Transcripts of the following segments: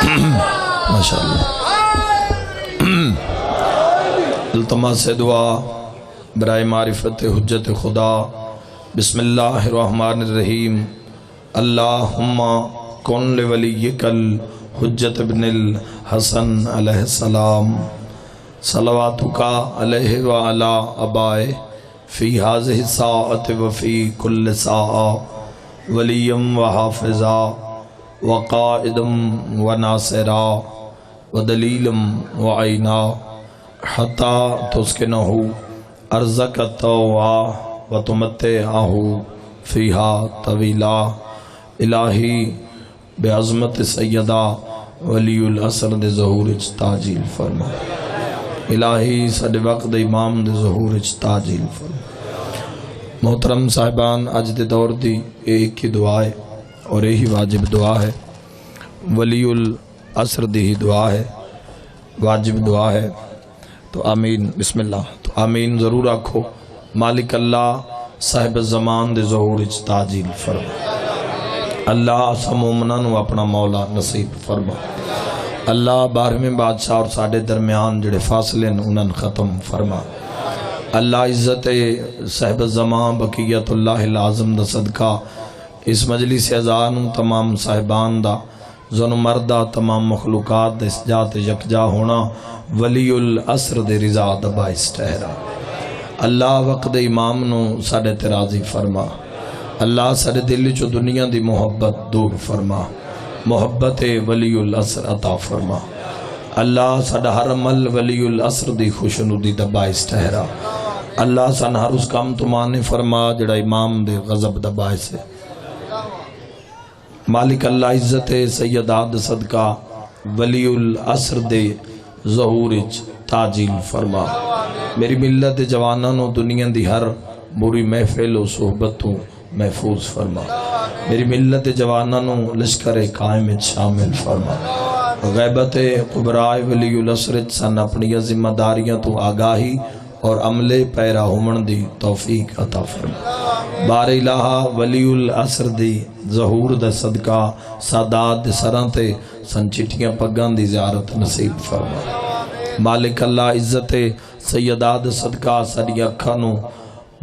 ماشاءاللہ. التماس دعا برائے معرفت حجت خدا. بسم اللہ الرحمن الرحیم. اللہم کن لولیک الحجت ابن الحسن علیہ السلام صلواتک علیہ وعلا آبائہ فی هذه الساعة وفی کل ساعة ولیم وحافظا وقائدا وناصرا ودلیلا وعینا حتی تسکنہ ارضک الطوعا وتمتعہ فیہا طویلا. الہی بعظمت سیدہ ولی العصر دے ظہور اچ تاجیل فرما. الہی سڈے وقت دے امام دے ظہور اچ تاجیل فرما. محترم صاحبان، اج دے دور دی ایک ہی دعا ہے اور یہی واجب دعا ہے. ولی العصر دی ہی دعا ہے، واجب دعا ہے. تو آمین. بسم اللہ. تو آمین ضرور آکھو. مالک اللہ صاحب الزمان دے ظہور اچ تاجیل فرما. اللہ سمومنہ نو اپنا مولا نصیب فرما. اللہ 12ویں بادشاہ اور ساڑھے درمیان جڑے فاصلے انہاں ختم فرما. اللہ عزت صاحب الزمان بقیت اللہ العظم دا صدقہ اس مجلس اذان تمام صاحبان دا زن مردہ تمام مخلوقات دا اس جات یکجا ہونا ولی العصر دے رضا دا باعث ٹھہرا. اللہ وقت امام نو ساڑے تراضی فرما. اللہ ساڑے دل چو دنیا دی محبت دور فرما. محبت ولی العصر عطا فرما. اللہ ساڑا ہر عمل ولی العصر دی خوشنودی دا باعث ٹھہرا. اللہ سان ہر اس کام تو مانے فرما جڑا امام دے غضب دا باعث ہے. مالک اللہ عزت سیدات صدقہ ولی العصر دے ظہور اچ تاجیل فرما. میری ملت جواناں نو دنیا دی ہر بری محفل و صحبتوں محفوظ فرما. میری ملت جواناں نو لشکر قائم شامل فرما. غیبت قبرائے ولی العصر سن اپنی ذمہ داریاں تو آگاہی اور عملے پیرا ہومن دی توفیق عطا فرما. بار الہ ولی العصر دی ظہور دا صدقہ سادات دے سراں تے سن چٹھیاں پگاں دی زیارت نصیب فرما. مالک اللہ عزت سیدات صدقہ سڑی اکھاں نو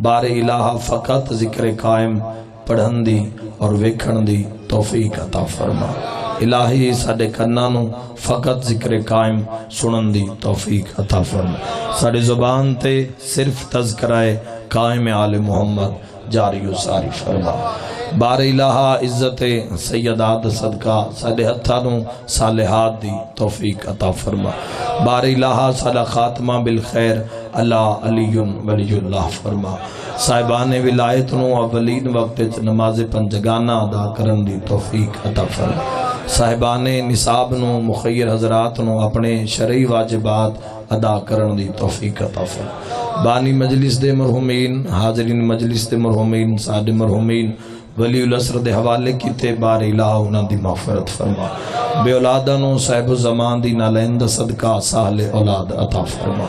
بار الہ فقط ذکر قائم پڑھن دی اور ویکھن دی توفیق عطا فرما. الہی ساڑے کناں نو فقط ذکر قائم سنن دی توفیق عطا فرما. ساڑے زبان تے صرف تذکرہ قائم آل محمد جاری و ساری فرما. بار الہ عزت سیدات صدقہ ساڑے ہتھاں نو صالحات دی توفیق عطا فرما. بار الہ ساڑا خاتمہ بالخیر اللہ علی ولی اللہ فرما. صاحبان ولایت نو اولین وقت نماز پنجگانہ ادا کرن دی توفیق عطا فرما. صاحبان نصاب نو مخیر حضرات نو اپنے شرعی واجبات ادا کرن دی توفیق عطا فرما. بانی مجلس دے مرحومین، حاضرین مجلس دے مرحومین، ساڈے مرحومین ولی العصر دے حوالے کیتے بار الہ انہاں دی مغفرت فرما. بے اولاداں نو صاحب الزمان دی نالند صدقہ ساحل اولاد عطا فرما.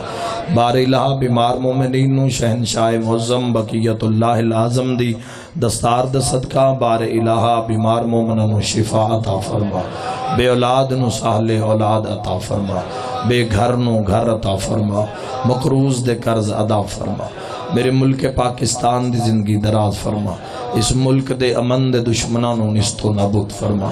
بار الہ بیمار مومنین نو شہنشاہ معظم بقیت اللہ العظم دی دستار دا صدقہ بار الہ بیمار مومنوں نو شفا عطا فرما. بے اولاد نو ساحل اولاد عطا فرما. بے گھر نو گھر عطا فرما. مقروض دے قرض ادا فرما. میرے ملک پاکستان دی زندگی دراز فرما. اس ملک دے امن دے دشمنوں نو نستو نابود فرما.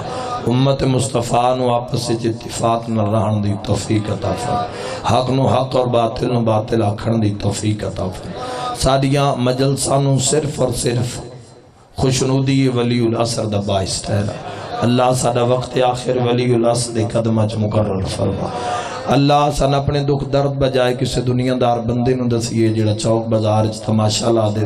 امت مصطفیٰ نو آپس اتفاق نہ رہن دی توفیق عطا فرما. حق نو حق اور باطل نو باطل آکھن دی توفیق عطا فرما. ساڈیاں مجلساں نو صرف اور صرف خوشنودی ولی العصر دا باعث ٹھہرا. اللہ ساڈا وقت آخر ولی العصر دے قدمہ چ مقرر فرما. اللہ سن اپنے دکھ درد بجائے کسی دنیا دار بندے نو دسیے جڑا چوک بازار چ تماشا لا دے.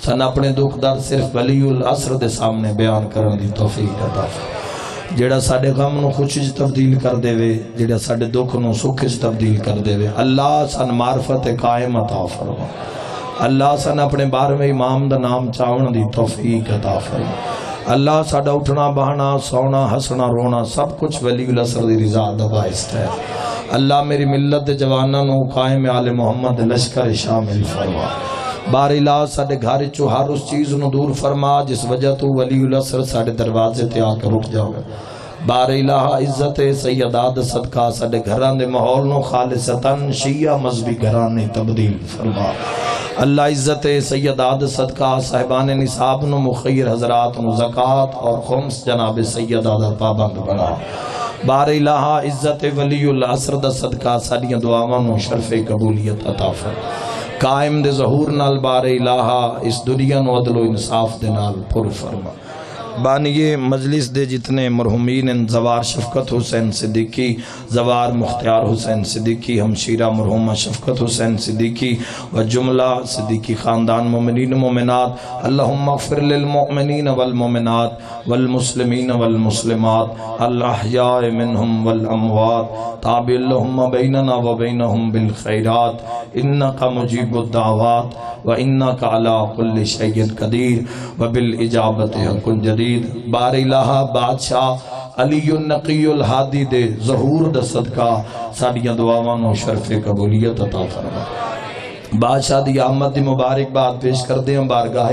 سن اپنے دکھ درد صرف ولی العصر دے سامنے بیان کرن دی توفیق عطا فرما. جڑا ساڈے غم نو خوشی چ تبدیل کر دے وے، جڑا ساڈے دکھ نو سکھ چ تبدیل کر دے وے. اللہ سن معرفت قائم عطا فرما. اللہ سن اپنے 12ویں امام دا نام چاون دی توفیق عطا فرما. اللہ ساڈا اٹھنا بہنا سونا ہسنا رونا سب کچھ ولی العصر دی رضا دا باعث ہے. اللہ میری ملت دے جواناں نو قائم آل محمد لشکر شامل فرما. بار الہ ساڈے گھر چو ہر اس چیز نو دور فرما جس وجہ تو ولی العصر ساڈے دروازے تے آ کے رک جاوے. بار الہ عزت سیدات صدقہ ساڈے گھراں دے ماحول نو خالصتاً شیعہ مذہبی گھرانے تبدیل فرما اللہ عزت سیدات صدقہ صاحبان نصاب نو مخیر حضرات نو زکاة اور خمس جناب سیدہ دا پابند بنا بار الہ عزت ولی العصر دا صدقہ ساڈیاں دعاواں نو شرف قبولیت عطا فرما قائم دے ظہور نال بار الہ اس دنیا نو عدل و انصاف دے نال پر فرما بانی مجلس دے جتنے مرحومین ہیں زوار شفقت حسین صدیقی زوار مختار حسین صدیقی ہمشیرہ مرحومہ شفقت حسین صدیقی و جملہ صدیقی خاندان مومنین مومنات اللہم اغفر للمؤمنین والمؤمنات والمسلمین والمسلمات الاحیاء منہم والاموات تابع اللہم بیننا و بینہم بالخیرات انکا مجیب الدعوات و انکا علی کل شیء قدیر و بالاجابت حق جدید بار الہ بادشاہ علی النقی الہادی دے ظہور دا صدقہ ساڑیاں دعاواں نو شرف قبولیت عطا فرما بادشاہ دی آمد دی مبارک بات پیش کر دیں بارگاہ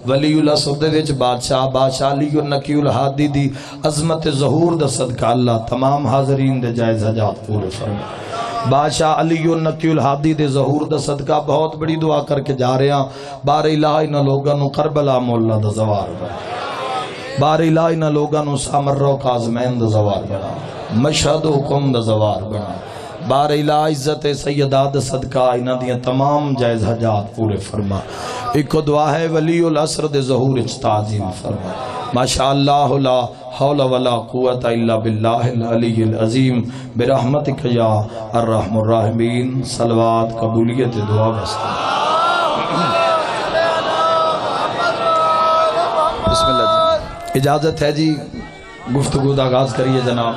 ولی العصر دے وچ بادشاہ علی النقی الہادی دی عظمت ظہور دا صدقہ اللہ تمام حاضرین دے جائز حاجات پورے فرما بادشاہ علی النقی الہادی دے ظہور دا صدقہ بہت بڑی دعا کر کے جا رہے ہیں بار الہ انہاں لوگاں نو کربلا مولا دا زوار بنا بار الہ انہاں لوگاں نو سامرہ و کاظمین دا زوار بنا مشہد و حکم دا زوار بنا بار الہ عزت سیدات صدقہ انہاں دیاں تمام جائز حاجات پورے فرما ایک دعا ہے ولی العصر دے ظہور اچ تعظیم فرما ماشاءاللہ لا حول ولا قوت الا باللہ العلی العظیم برحمتک یا الرحم الراحمین صلوات قبولیت دعا بستا بسم اللہ جی اجازت ہے جی گفتگو دا آغاز کریے جناب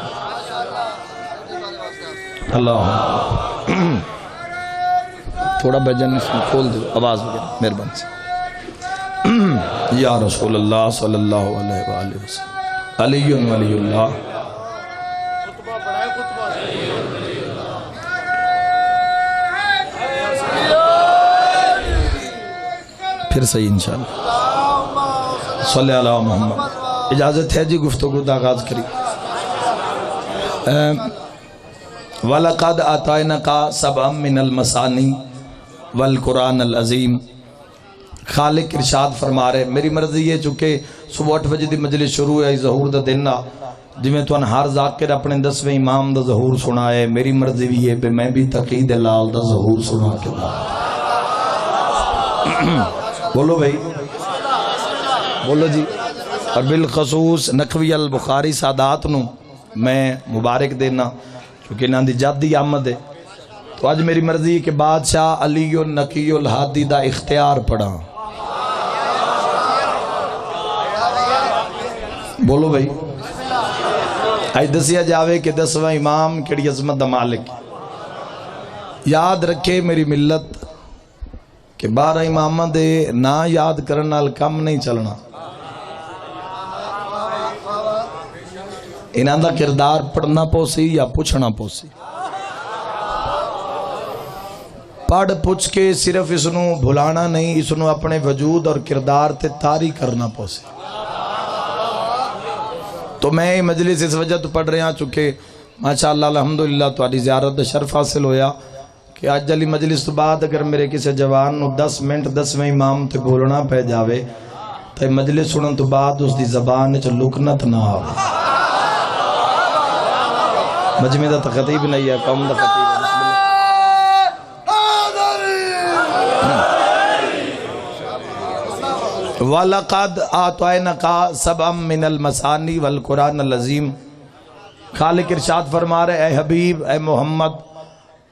اللہ تھوڑا بجن اس میں کھول دو آواز بگیر مہربان سے یا رسول اللہ صلی اللہ علیہ وآلہ وسلم علی ولی اللہ پھر صحیح انشاءاللہ صلی اللہ محمد اجازت ہے جی گفتگو دا آغاز کری وَلَقَدْ آتَيْنَاكَ سَبْعًا مِّنَ الْمَثَانِي وَالْقُرْآنَ الْعَظِيمِ خالق ارشاد فرما رہے میری مرضی یہ چکے صبح 8 بجے دی مجلس شروع ہے ظہور دا دن جی میں تو ہر ذاکر اپنے 10ویں امام دا ظہور سنا ہے میری مرضی بھی ہے میں بھی تقید لال دا ظہور سنا کے دا بولو بھائی بولو جی اور بالخصوص نقوی البخاری سادات نو میں مبارک دینا کیونکہ انہاں دی جادی آمد ہے تو آج میری مرضی ہے کہ بادشاہ علی النقی الہادی دا اختیار پڑھا بولو بھائی آج دسیا جاوے کہ 10واں امام کیڑی عظمت دا مالک یاد رکھے میری ملت کہ 12 امامہ دے نا یاد کرنا کم نہیں چلنا انہاں دا کردار پڑھنا پوسی یا پوچھنا پوسی پڑھ پوچھ کے صرف اس نو بھلانا نہیں اس نو اپنے وجود اور کردار تے طاری کرنا پوسی تو میں مجلس اس وجہ تو پڑھ رہے ہیں چونکہ ماشاءاللہ الحمدللہ تو آدھی زیارت دا شرف حاصل ہویا کہ آج جلی مجلس تو بعد اگر میرے کسی جوان نو 10 منٹ 10ویں امام تے بولنا پہ جاوے تو مجلس سنن تو بعد اس دی زبان چا لکنت نہ آوے مجمع دا خطیب نہیں ہے قوم دا خطیب وَلَقَدْ آتَيْنَاكَ سَبْعًا مِّنَ الْمَثَانِي وَالْقُرْآنَ الْعَظِيمِ خالق ارشاد فرما رہے اے حبیب اے محمد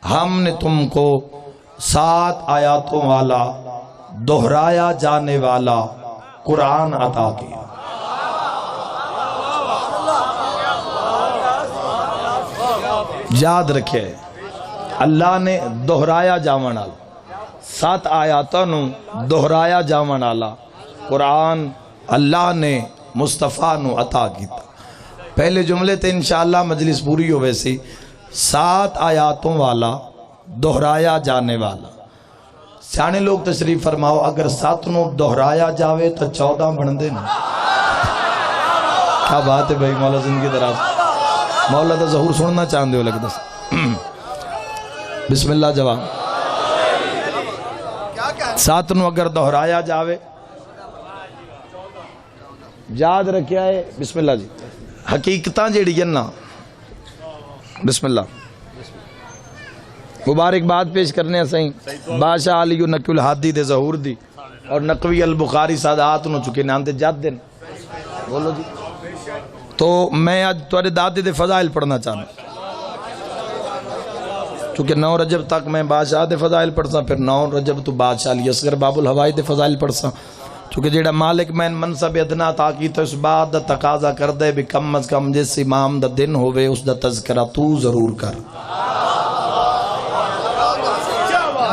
ہم نے تم کو 7 آیاتوں والا دہرایا جانے والا قرآن عطا کیا یاد رکھے اللہ نے دہرایا جاون والا 7 آیاتوں نو دہرایا جاون والا قرآن اللہ نے مصطفیٰ نو عطا کیتا پہلے جملے تے انشاءاللہ مجلس پوری ہو ویسی 7 آیاتوں والا دہرایا جانے والا سیانے لوگ تشریف فرماؤ اگر 7 نو دہرایا جاوے تو 14 بن دے نا کیا بات ہے بھائی مولا زندگی دراز مولا دا ظہور سننا چاہتے ہو لگتا سے بسم اللہ جواب ساتھ نو اگر دہرایا جاوے یاد رکھیا ہے بسم اللہ جی حقیقتاں جیڑی جنہ بسم اللہ مبارک بات پیش کرنے سہیں بادشاہ علی نقوی الحادی دے ظہور دی اور نقوی البخاری سادات نو چکے نام دے جد دن بولو جی تو میں آج تمہارے دادے دے فضائل پڑھنا چاہتا ہوں چونکہ 9 رجب تک میں بادشاہ دے فضائل پڑھسا پھر 9 رجب تو بادشاہ علی اصغر باب الہوائی دے فضائل پڑھسا چونکہ جیڑا مالک میں منصب ادنا تاکی تو اس بات دا تقاضا کر دے بھی کم از کم جس امام دا دن ہوئے اس دا تذکرہ تو ضرور کر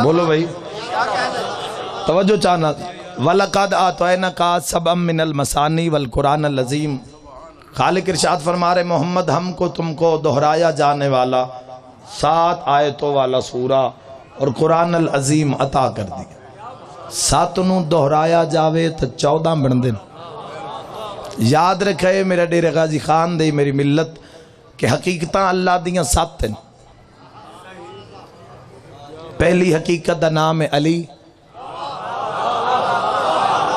بولو بھائی توجہ چاہنا وَلَقَدْ آتَيْنَاكَ سَبْعًا مِّنَ الْمَثَانِي وَالْقُرْآنَ الْعَظِيمَ خالق ارشاد فرما رہے محمد ہم کو تم کو دہرایا جانے والا 7 آیتوں والا سورہ اور قرآن العظیم عطا کر دیا 7 نو دہرایا جاوے تو 14 بن دن یاد رکھے میرا ڈیرے غازی خان دے میری ملت کہ حقیقتاں اللہ دیاں 7 ہیں پہلی حقیقت دا نام ہے علی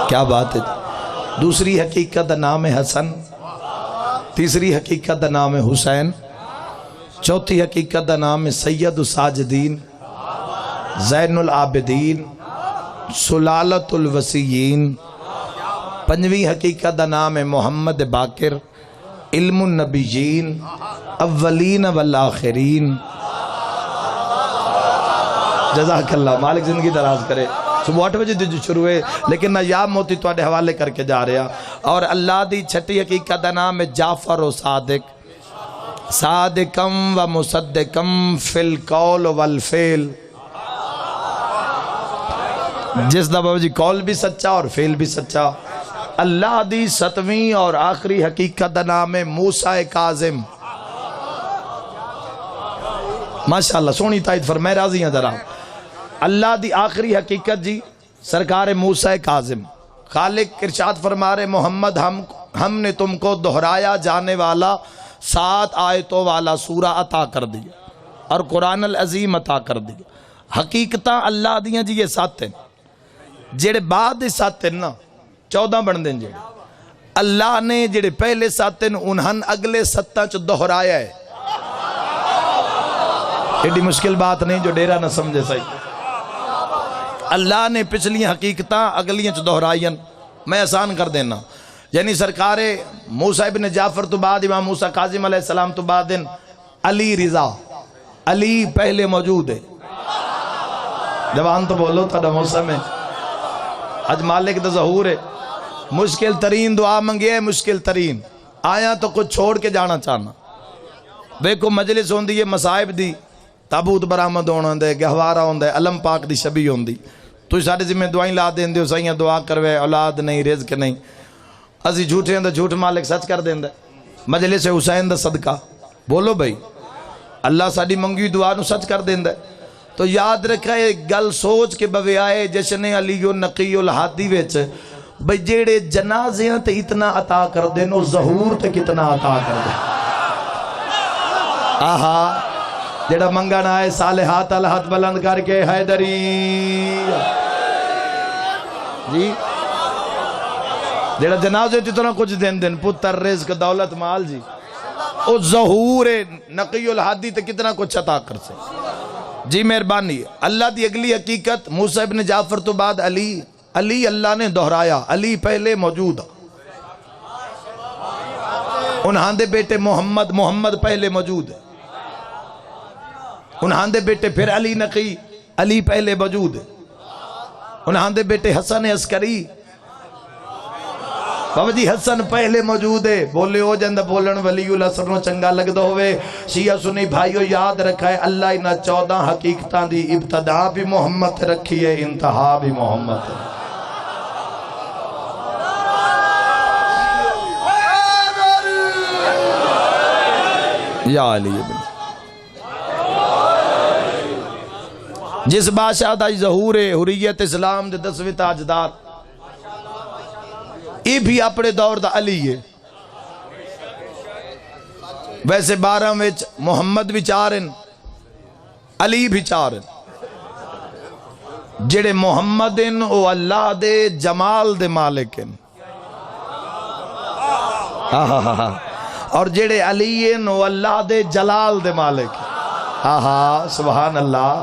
کیا بات ہے دوسری حقیقت دا نام ہے حسن تیسری حقیقت دا نام ہے حسین چوتھی حقیقت دا نام ہے سید الساجدین زین العابدین سلالت الوسیین پنجویں حقیقت دا نام ہے محمد باقر علم النبیین اولین والآخرین جزاک اللہ مالک زندگی دراز کرے صبح 8 بجے جو شروع ہے لیکن نایاب موتی تو آڑے حوالے کر کے جا رہا اور اللہ دی چھٹی حقیقت دا نام ہے جعفر و صادق صادقم و مصدقم فی القول والفعل جس دفعہ جی قول بھی سچا اور فعل بھی سچا اللہ دی 7ویں اور آخری حقیقت دا نام ہے موسیٰ کاظم ماشاءاللہ سونی تائید فرمائے راضی ہیں ذرا اللہ دی آخری حقیقت جی سرکار موسیٰ کاظم خالق ارشاد فرما رہے محمد ہم نے تم کو دہرایا جانے والا 7 آیتوں والا سورہ عطا کر دیا اور قرآن العظیم عطا کر دیا حقیقتاں اللہ دیاں جی یہ 7 ہیں جڑے بعد 7 ہیں نا 14 بن دیں جڑے اللہ نے جڑے پہلے 7 ہیں انہاں اگلے 7 چ دہرایا ہے ایڈی مشکل بات نہیں جو ڈیرہ نہ سمجھے صحیح اللہ نے پچھلی حقیقتاں اگلیاں چ دہرائیں میں آسان کر دینا یعنی سرکار موسیٰ ابن جعفر تو بعد امام موسیٰ کاظم علیہ السلام تو بعد علی رضا علی پہلے موجود ہے جوان تو بولو تھا موسیٰ میں آج مالک دا ظہور ہے مشکل ترین دعا منگی ہے مشکل ترین آیا تو کچھ چھوڑ کے جانا چاہنا دیکھو مجلس ہوندی ہے مصائب دی تابوت برآمد ہونا دے گہوارہ ہوندے علم پاک دی شبی ہوندی تو سارے ذمہ دعائیں لا دیں دے سائیاں دعا کروے اولاد نہیں رزق نہیں ازی جھوٹے ہیں دا جھوٹ مالک سچ کر دیں دے مجلس حسین دا صدقہ بولو بھائی اللہ ساڑی منگی دعا نو سچ کر دیں دے تو یاد رکھا ہے گل سوچ کے بوے آئے جشن علی و نقی الحادی ویچ بھئی جیڑے جنازیاں تے اتنا عطا کر دیں نو ظہور تے کتنا عطا کر دیں آہا جڑا منگن آئے صالحات الہت بلند کر کے حیدری جی جڑا جنازے تیتنا کچھ دن پتر رزق دولت مال جی او ظہور نقی الحادی تے کتنا کچھ عطا کر سے جی مہربانی اللہ دی اگلی حقیقت موسیٰ ابن جعفر تو بعد علی اللہ نے دہرایا علی پہلے موجود انہاں دے بیٹے محمد پہلے موجود ہے انہاں دے بیٹے پھر علی نقی علی پہلے موجود ہے انہاں دے بیٹے حسن عسکری بابا جی حسن پہلے موجود ہے بولے ہو جندہ بولن ولی اللہ سرنو چنگا لگ دو ہوئے شیعہ سنی بھائیو یاد رکھا ہے اللہ انہا 14 حقیقتاں دی ابتدا بھی محمد رکھی ہے انتہا بھی محمد یا علی ابن جس بادشاہ دا ظہور حریت اسلام دے 10ویں تاجدار یہ بھی اپنے دور دا علی ہے ویسے 12 وچ محمد بھی 4 ہیں، علی بھی 4 ہیں۔ جڑے محمد ہیں وہ اللہ دے جمال دے مالک ہیں، اور جڑے علی ہیں وہ اللہ دے جلال دے مالک ہیں۔ سبحان اللہ۔